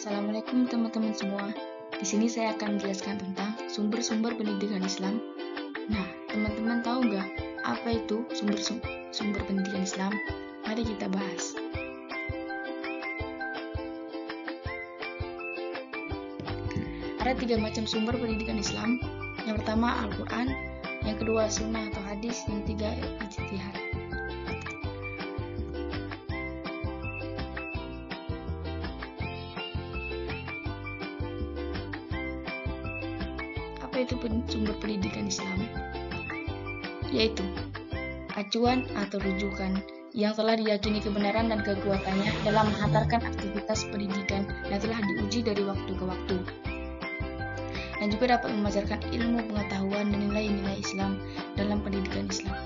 Assalamualaikum teman-teman semua. Di sini saya akan menjelaskan tentang sumber-sumber pendidikan Islam. Nah, teman-teman tahu nggak apa itu sumber pendidikan Islam? Mari kita bahas. Ada 3 macam sumber pendidikan Islam. Yang pertama Al-Quran, yang kedua Sunnah atau hadis, yang ketiga ijtihad. Apa itu sumber pendidikan Islam? Yaitu acuan atau rujukan yang telah diyakini kebenaran dan kekuatannya dalam menghantarkan aktivitas pendidikan dan telah diuji dari waktu ke waktu, dan juga dapat mengajarkan ilmu pengetahuan dan nilai-nilai Islam dalam pendidikan Islam.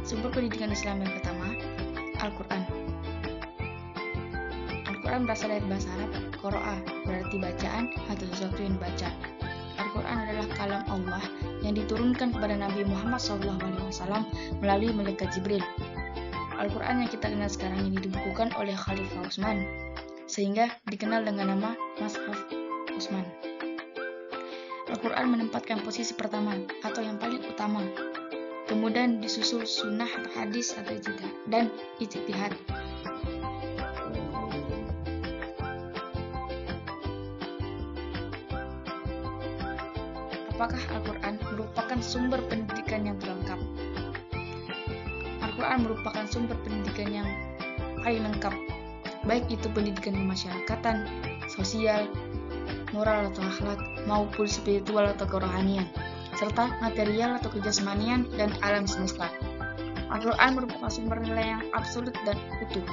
Sumber pendidikan Islam yang pertama, Al-Quran. Al-Quran berasal dari bahasa Arab, Qiraah, berarti bacaan atau sesuatu yang dibaca. Al-Quran adalah kalam Allah yang diturunkan kepada Nabi Muhammad SAW melalui malaikat Jibril. Al-Quran yang kita kenal sekarang ini dibukukan oleh Khalifah Utsman, sehingga dikenal dengan nama Mushaf Utsman. Al-Quran menempatkan posisi pertama atau yang paling utama. Kemudian disusul sunnah atau hadis atau ijtihad. Apakah Al-Quran merupakan sumber pendidikan yang terlengkap? Al-Quran merupakan sumber pendidikan yang paling lengkap, baik itu pendidikan kemasyarakatan, sosial, moral atau akhlak, maupun spiritual atau kerohanian, serta material atau kejasmanian dan alam semesta. Al-Quran merupakan sumber nilai yang absolut dan utuh.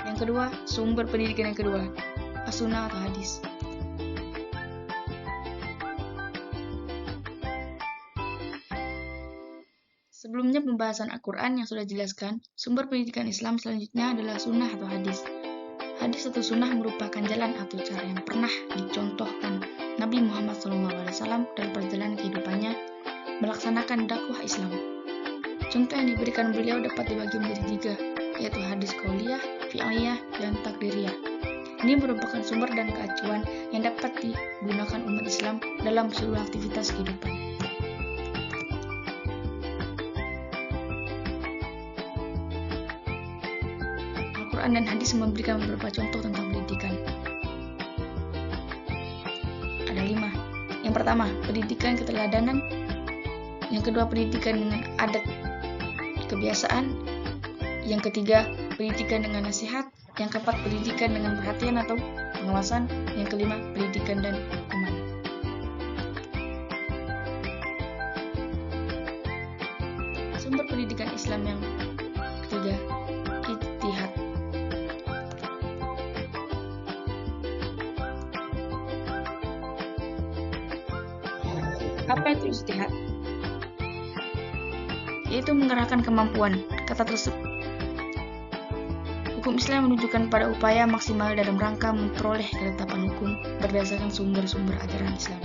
Yang kedua, sumber pendidikan yang kedua, as-sunnah atau hadis. Sebelumnya pembahasan Al-Quran yang sudah dijelaskan, sumber pendidikan Islam selanjutnya adalah sunnah atau hadis. Hadis atau sunnah merupakan jalan atau cara yang pernah dicontohkan Nabi Muhammad SAW dalam perjalanan kehidupannya melaksanakan dakwah Islam. Contoh yang diberikan beliau dapat dibagi menjadi 3, yaitu hadis qauliyah, fi'liyah, dan takdiriyah. Ini merupakan sumber dan keacuan yang dapat digunakan umat Islam dalam seluruh aktivitas kehidupan. Al-Quran dan hadis memberikan beberapa contoh tentang pendidikan. Ada 5. Yang pertama, pendidikan keteladanan. Yang kedua, pendidikan dengan adat kebiasaan. Yang ketiga, pendidikan dengan nasihat. Yang keempat, pendidikan dengan perhatian atau pengawasan. Yang kelima, pendidikan dan hukuman. Sumber pendidikan Islam yang ketiga, ijtihad. Apa itu ijtihad? Yaitu mengerahkan kemampuan. Kata tersebut, hukum Islam menunjukkan pada upaya maksimal dalam rangka memperoleh ketetapan hukum berdasarkan sumber-sumber ajaran Islam,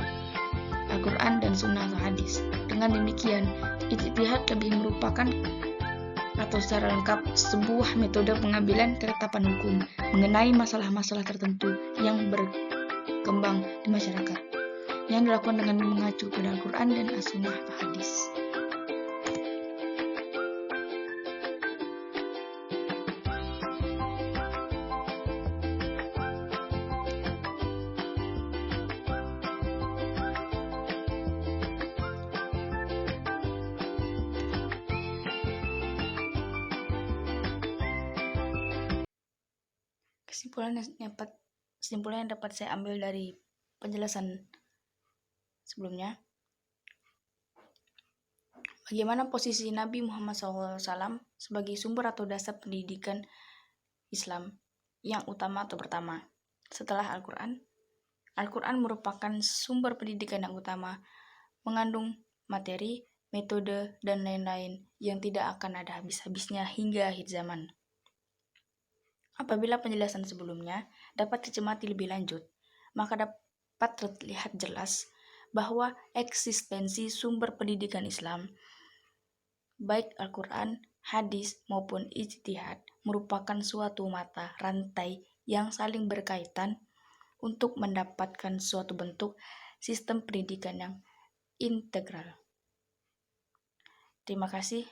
Al-Quran dan sunnah atau hadis. Dengan demikian, ijtihad lebih merupakan atau secara lengkap sebuah metode pengambilan ketetapan hukum mengenai masalah-masalah tertentu yang berkembang di masyarakat, yang dilakukan dengan mengacu pada Al-Quran dan As-Sunnah atau hadis. Kesimpulan yang dapat saya ambil dari penjelasan sebelumnya, bagaimana posisi Nabi Muhammad SAW sebagai sumber atau dasar pendidikan Islam yang utama atau pertama setelah Al-Quran. Al-Quran merupakan sumber pendidikan yang utama, mengandung materi, metode, dan lain-lain yang tidak akan ada habis-habisnya hingga akhir zaman. Apabila penjelasan sebelumnya dapat dicermati lebih lanjut, maka dapat terlihat jelas bahwa eksistensi sumber pendidikan Islam, baik Al-Quran, hadis, maupun ijtihad, merupakan suatu mata rantai yang saling berkaitan untuk mendapatkan suatu bentuk sistem pendidikan yang integral. Terima kasih.